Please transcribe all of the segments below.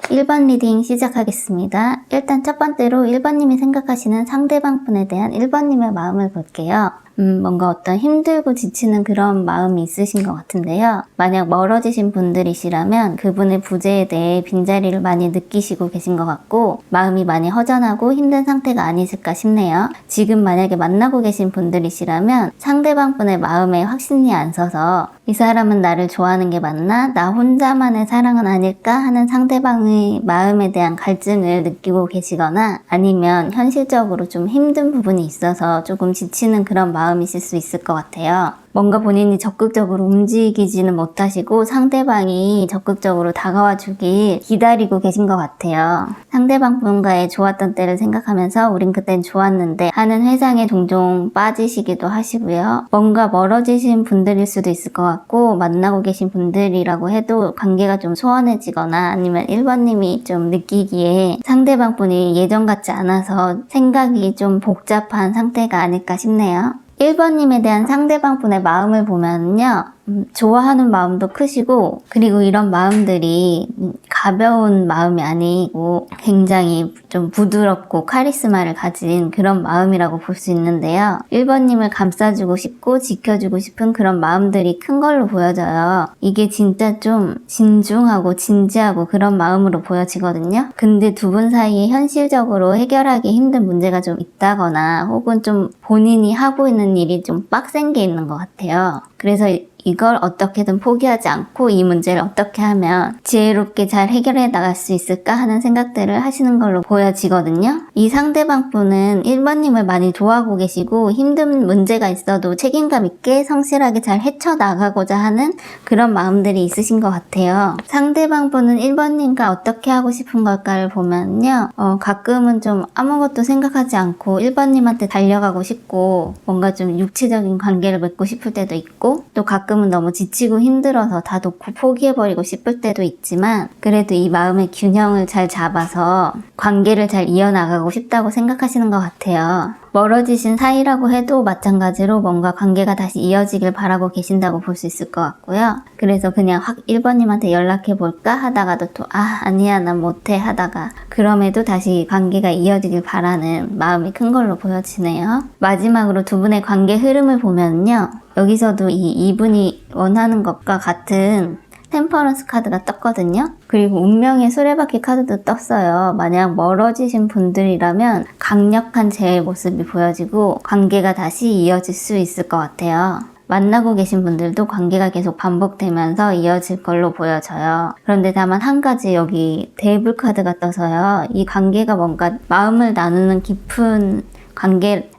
1번 리딩 시작하겠습니다. 일단 첫 번째로 1번님이 생각하시는 상대방 분에 대한 1번님의 마음을 볼게요. 뭔가 어떤 힘들고 지치는 그런 마음이 있으신 것 같은데요. 만약 멀어지신 분들이시라면 그분의 부재에 대해 빈자리를 많이 느끼시고 계신 것 같고 마음이 많이 허전하고 힘든 상태가 아니실까 싶네요. 지금 만약에 만나고 계신 분들이시라면 상대방 분의 마음에 확신이 안 서서 이 사람은 나를 좋아하는 게 맞나? 나 혼자만의 사랑은 아닐까? 하는 상대방의 마음에 대한 갈증을 느끼고 계시거나 아니면 현실적으로 좀 힘든 부분이 있어서 조금 지치는 그런 마음이실 수 있을 것 같아요. 뭔가 본인이 적극적으로 움직이지는 못하시고 상대방이 적극적으로 다가와 주길 기다리고 계신 것 같아요. 상대방 분과의 좋았던 때를 생각하면서 우린 그땐 좋았는데 하는 회상에 종종 빠지시기도 하시고요. 뭔가 멀어지신 분들일 수도 있을 것 같고 만나고 계신 분들이라고 해도 관계가 좀 소원해지거나 아니면 1번님이 좀 느끼기에 상대방 분이 예전 같지 않아서 생각이 좀 복잡한 상태가 아닐까 싶네요. 1번님에 대한 상대방 분의 마음을 보면요. 좋아하는 마음도 크시고 그리고 이런 마음들이 가벼운 마음이 아니고 굉장히 좀 부드럽고 카리스마를 가진 그런 마음이라고 볼 수 있는데요. 1번님을 감싸주고 싶고 지켜주고 싶은 그런 마음들이 큰 걸로 보여져요. 이게 진짜 좀 진중하고 진지하고 그런 마음으로 보여지거든요. 근데 두 분 사이에 현실적으로 해결하기 힘든 문제가 좀 있다거나 혹은 좀 본인이 하고 있는 일이 좀 빡센 게 있는 것 같아요. 그래서 이걸 어떻게든 포기하지 않고 이 문제를 어떻게 하면 지혜롭게 잘 해결해 나갈 수 있을까 하는 생각들을 하시는 걸로 보여지거든요. 이 상대방 분은 1번님을 많이 좋아하고 계시고 힘든 문제가 있어도 책임감 있게 성실하게 잘 헤쳐나가고자 하는 그런 마음들이 있으신 것 같아요. 상대방 분은 1번님과 어떻게 하고 싶은 걸까를 보면요. 가끔은 좀 아무것도 생각하지 않고 1번님한테 달려가고 싶고 뭔가 좀 육체적인 관계를 맺고 싶을 때도 있고 또 가끔은 너무 지치고 힘들어서 다 놓고 포기해버리고 싶을 때도 있지만 그래도 이 마음의 균형을 잘 잡아서 관계를 잘 이어나가고 싶다고 생각하시는 것 같아요. 멀어지신 사이라고 해도 마찬가지로 뭔가 관계가 다시 이어지길 바라고 계신다고 볼 수 있을 것 같고요. 그래서 그냥 확 1번님한테 연락해볼까 하다가도 또 아니야 난 못해 하다가 그럼에도 다시 관계가 이어지길 바라는 마음이 큰 걸로 보여지네요. 마지막으로 두 분의 관계 흐름을 보면요. 여기서도 이분이 원하는 것과 같은 템퍼런스 카드가 떴거든요. 그리고 운명의 수레바퀴 카드도 떴어요. 만약 멀어지신 분들이라면 강력한 제 모습이 보여지고 관계가 다시 이어질 수 있을 것 같아요. 만나고 계신 분들도 관계가 계속 반복되면서 이어질 걸로 보여져요. 그런데 다만 한 가지 여기 데이블 카드가 떠서요. 이 관계가 뭔가 마음을 나누는 깊은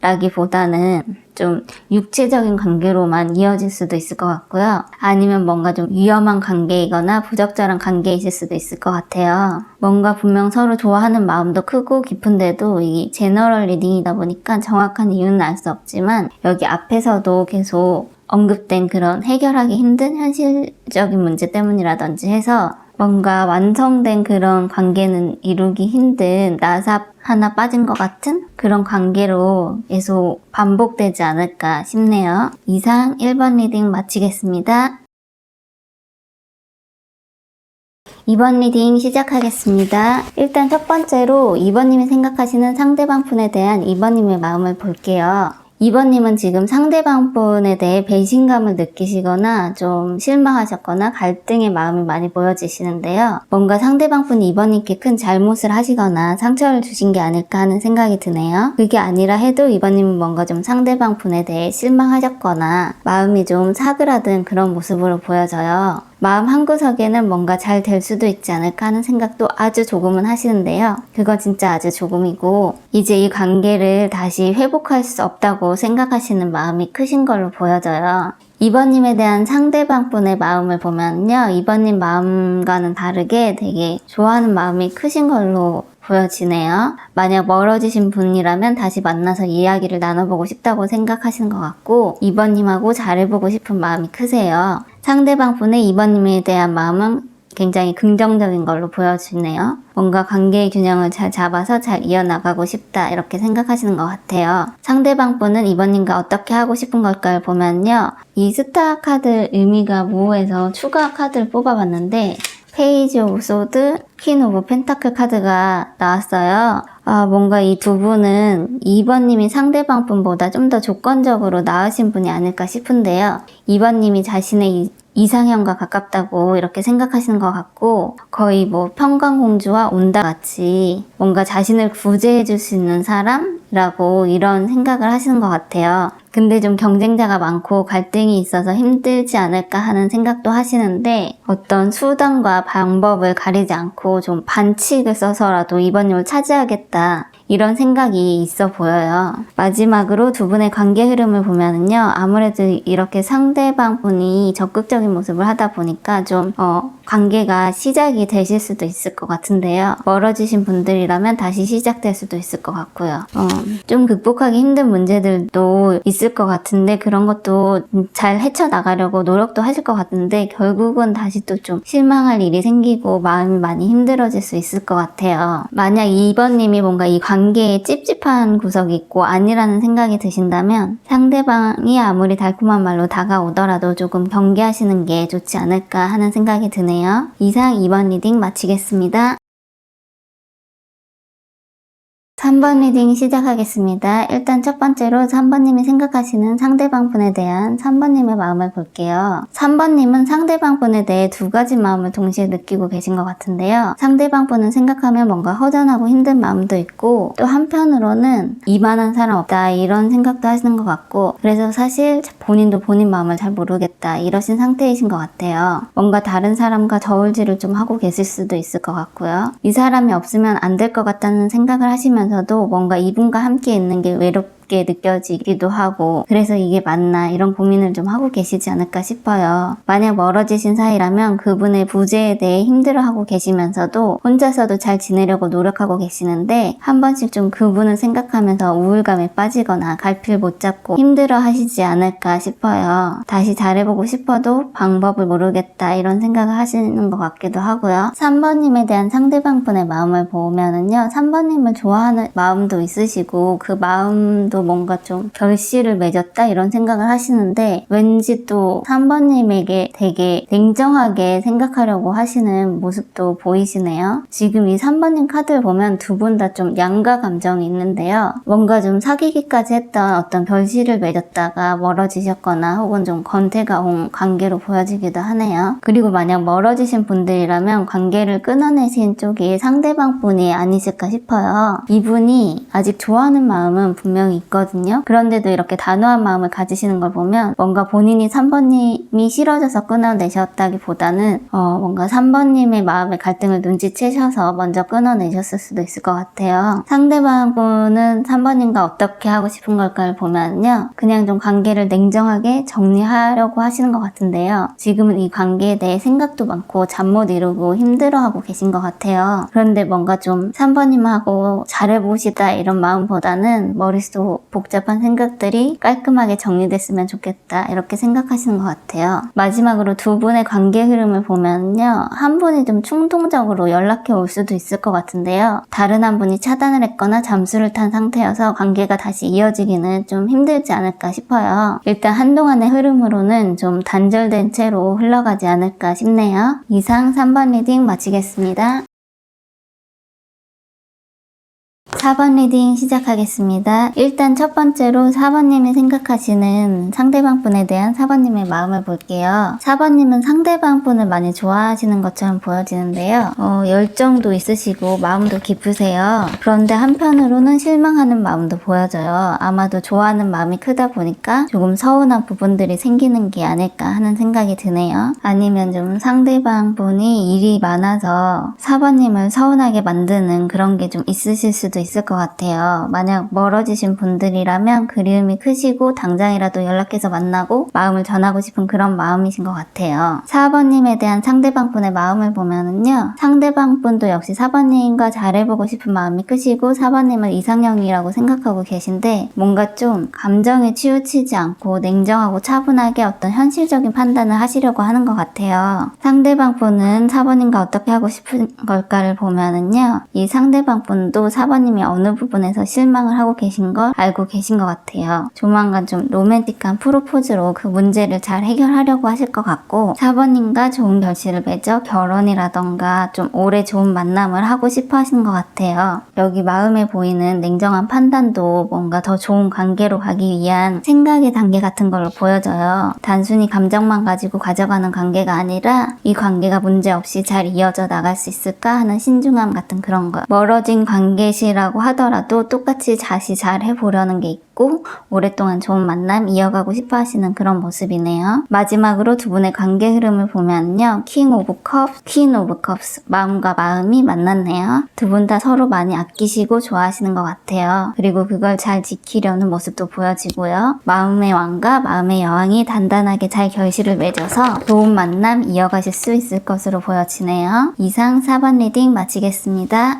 관계라기보다는 좀 육체적인 관계로만 이어질 수도 있을 것 같고요. 아니면 뭔가 좀 위험한 관계이거나 부적절한 관계이실 수도 있을 것 같아요. 뭔가 분명 서로 좋아하는 마음도 크고 깊은데도 이 제너럴 리딩이다 보니까 정확한 이유는 알 수 없지만 여기 앞에서도 계속 언급된 그런 해결하기 힘든 현실적인 문제 때문이라든지 해서 뭔가 완성된 그런 관계는 이루기 힘든 나삽 하나 빠진 것 같은 그런 관계로 계속 반복되지 않을까 싶네요. 이상 1번 리딩 마치겠습니다. 2번 리딩 시작하겠습니다. 일단 첫 번째로 2번님이 생각하시는 상대방 분에 대한 2번님의 마음을 볼게요. 2번님은 지금 상대방 분에 대해 배신감을 느끼시거나 좀 실망하셨거나 갈등의 마음이 많이 보여지시는데요. 뭔가 상대방 분이 2번님께 큰 잘못을 하시거나 상처를 주신 게 아닐까 하는 생각이 드네요. 그게 아니라 해도 2번님은 뭔가 좀 상대방 분에 대해 실망하셨거나 마음이 좀 사그라든 그런 모습으로 보여져요. 마음 한구석에는 뭔가 잘 될 수도 있지 않을까 하는 생각도 아주 조금은 하시는데요. 그거 진짜 아주 조금이고 이제 이 관계를 다시 회복할 수 없다고 생각하시는 마음이 크신 걸로 보여져요. 2번님에 대한 상대방 분의 마음을 보면요. 2번님 마음과는 다르게 되게 좋아하는 마음이 크신 걸로 보여지네요. 만약 멀어지신 분이라면 다시 만나서 이야기를 나눠보고 싶다고 생각하시는 것 같고 2번님하고 잘해보고 싶은 마음이 크세요. 상대방 분의 2번님에 대한 마음은 굉장히 긍정적인 걸로 보여지네요. 뭔가 관계의 균형을 잘 잡아서 잘 이어나가고 싶다 이렇게 생각하시는 것 같아요. 상대방 분은 2번님과 어떻게 하고 싶은 걸까를 보면요. 이 스타 카드 의미가 모호해서 추가 카드를 뽑아봤는데 페이지 오브 소드, 퀸 오브 펜타클 카드가 나왔어요. 뭔가 이 두 분은 2번님이 상대방 분보다 좀 더 조건적으로 나으신 분이 아닐까 싶은데요. 2번님이 자신의 이상형과 가깝다고 이렇게 생각하시는 것 같고, 거의 뭐 평강공주와 온다 같이 뭔가 자신을 구제해 줄 수 있는 사람이라고 이런 생각을 하시는 것 같아요. 근데 좀 경쟁자가 많고 갈등이 있어서 힘들지 않을까 하는 생각도 하시는데, 어떤 수단과 방법을 가리지 않고 좀 반칙을 써서라도 이번님을 차지하겠다, 이런 생각이 있어 보여요. 마지막으로 두 분의 관계 흐름을 보면은요, 아무래도 이렇게 상대방 분이 적극적인 모습을 하다 보니까 좀 관계가 시작이 되실 수도 있을 것 같은데요. 멀어지신 분들이라면 다시 시작될 수도 있을 것 같고요. 좀 극복하기 힘든 문제들도 있을 것 같은데, 그런 것도 잘 헤쳐나가려고 노력도 하실 것 같은데, 결국은 다시 또 좀 실망할 일이 생기고 마음이 많이 힘들어질 수 있을 것 같아요. 만약 2번님이 뭔가 이 관계에 찝찝한 구석이 있고 아니라는 생각이 드신다면, 상대방이 아무리 달콤한 말로 다가오더라도 조금 경계하시는 게 좋지 않을까 하는 생각이 드네요. 이상 2번 리딩 마치겠습니다. 3번 리딩 시작하겠습니다. 일단 첫 번째로 3번님이 생각하시는 상대방 분에 대한 3번님의 마음을 볼게요. 3번님은 상대방 분에 대해 두 가지 마음을 동시에 느끼고 계신 것 같은데요. 상대방 분은 생각하면 뭔가 허전하고 힘든 마음도 있고, 또 한편으로는 이만한 사람 없다, 이런 생각도 하시는 것 같고, 그래서 사실 본인도 본인 마음을 잘 모르겠다, 이러신 상태이신 것 같아요. 뭔가 다른 사람과 저울질을 좀 하고 계실 수도 있을 것 같고요. 이 사람이 없으면 안 될 것 같다는 생각을 하시면서도 뭔가 이분과 함께 있는 게 외롭게 느껴지기도 하고, 그래서 이게 맞나, 이런 고민을 좀 하고 계시지 않을까 싶어요. 만약 멀어지신 사이라면 그분의 부재에 대해 힘들어하고 계시면서도 혼자서도 잘 지내려고 노력하고 계시는데, 한 번씩 좀 그분을 생각하면서 우울감에 빠지거나 갈피를 못 잡고 힘들어 하시지 않을까 싶어요. 다시 잘해보고 싶어도 방법을 모르겠다, 이런 생각을 하시는 것 같기도 하고요. 3번님에 대한 상대방 분의 마음을 보면은요, 3번님을 좋아하는 마음도 있으시고, 그 마음도 뭔가 좀 결실을 맺었다, 이런 생각을 하시는데, 왠지 또 3번님에게 되게 냉정하게 생각하려고 하시는 모습도 보이시네요. 지금 이 3번님 카드를 보면 두 분 다 좀 양가 감정이 있는데요. 뭔가 좀 사귀기까지 했던 어떤 결실을 맺었다가 멀어지셨거나 혹은 좀 권태가 온 관계로 보여지기도 하네요. 그리고 만약 멀어지신 분들이라면 관계를 끊어내신 쪽이 상대방 분이 아니실까 싶어요. 이분이 아직 좋아하는 마음은 분명히 있거든요. 그런데도 이렇게 단호한 마음을 가지시는 걸 보면 뭔가 본인이 3번님이 싫어져서 끊어내셨다기보다는 뭔가 3번님의 마음의 갈등을 눈치채셔서 먼저 끊어내셨을 수도 있을 것 같아요. 상대방 분은 3번님과 어떻게 하고 싶은 걸까를 보면요, 그냥 좀 관계를 냉정하게 정리하려고 하시는 것 같은데요. 지금은 이 관계에 대해 생각도 많고 잠 못 이루고 힘들어하고 계신 것 같아요. 그런데 뭔가 좀 3번님하고 잘해보시다, 이런 마음보다는 머릿속 복잡한 생각들이 깔끔하게 정리됐으면 좋겠다, 이렇게 생각하시는 것 같아요. 마지막으로 두 분의 관계 흐름을 보면요, 한 분이 좀 충동적으로 연락해 올 수도 있을 것 같은데요. 다른 한 분이 차단을 했거나 잠수를 탄 상태여서 관계가 다시 이어지기는 좀 힘들지 않을까 싶어요. 일단 한동안의 흐름으로는 좀 단절된 채로 흘러가지 않을까 싶네요. 이상 3번 리딩 마치겠습니다. 4번 리딩 시작하겠습니다. 일단 첫 번째로 4번님이 생각하시는 상대방 분에 대한 4번님의 마음을 볼게요. 4번님은 상대방 분을 많이 좋아하시는 것처럼 보여지는데요. 열정도 있으시고 마음도 깊으세요. 그런데 한편으로는 실망하는 마음도 보여져요. 아마도 좋아하는 마음이 크다 보니까 조금 서운한 부분들이 생기는 게 아닐까 하는 생각이 드네요. 아니면 좀 상대방 분이 일이 많아서 4번님을 서운하게 만드는 그런 게 좀 있으실 수도 있을 것 같아요. 만약 멀어지신 분들이라면 그리움이 크시고 당장이라도 연락해서 만나고 마음을 전하고 싶은 그런 마음이신 것 같아요. 4번님에 대한 상대방 분의 마음을 보면은요, 상대방 분도 역시 4번님과 잘해보고 싶은 마음이 크시고 4번님을 이상형이라고 생각하고 계신데, 뭔가 좀 감정에 치우치지 않고 냉정하고 차분하게 어떤 현실적인 판단을 하시려고 하는 것 같아요. 상대방 분은 4번님과 어떻게 하고 싶은 걸까를 보면은요, 이 상대방 분도 4번님 1번님이 어느 부분에서 실망을 하고 계신 걸 알고 계신 것 같아요. 조만간 좀 로맨틱한 프로포즈로 그 문제를 잘 해결하려고 하실 것 같고 4번님과 좋은 결실을 맺어 결혼이라던가 좀 오래 좋은 만남을 하고 싶어 하시는 것 같아요. 여기 마음에 보이는 냉정한 판단도 뭔가 더 좋은 관계로 가기 위한 생각의 단계 같은 걸로 보여져요. 단순히 감정만 가지고 가져가는 관계가 아니라 이 관계가 문제없이 잘 이어져 나갈 수 있을까 하는 신중함 같은 그런 거. 멀어진 관계시라고 하더라도 똑같이 다시 잘 해보려는 게 있고 오랫동안 좋은 만남 이어가고 싶어 하시는 그런 모습이네요. 마지막으로 두 분의 관계 흐름을 보면요. 킹 오브 컵, 퀸 오브 컵스. 마음과 마음이 만났네요. 두 분 다 서로 많이 아끼시고 좋아하시는 것 같아요. 그리고 그걸 잘 지키려는 모습도 보여지고요. 마음의 왕과 마음의 여왕이 단단하게 잘 결실을 맺어서 좋은 만남 이어가실 수 있을 것으로 보여지네요. 이상 4번 리딩 마치겠습니다.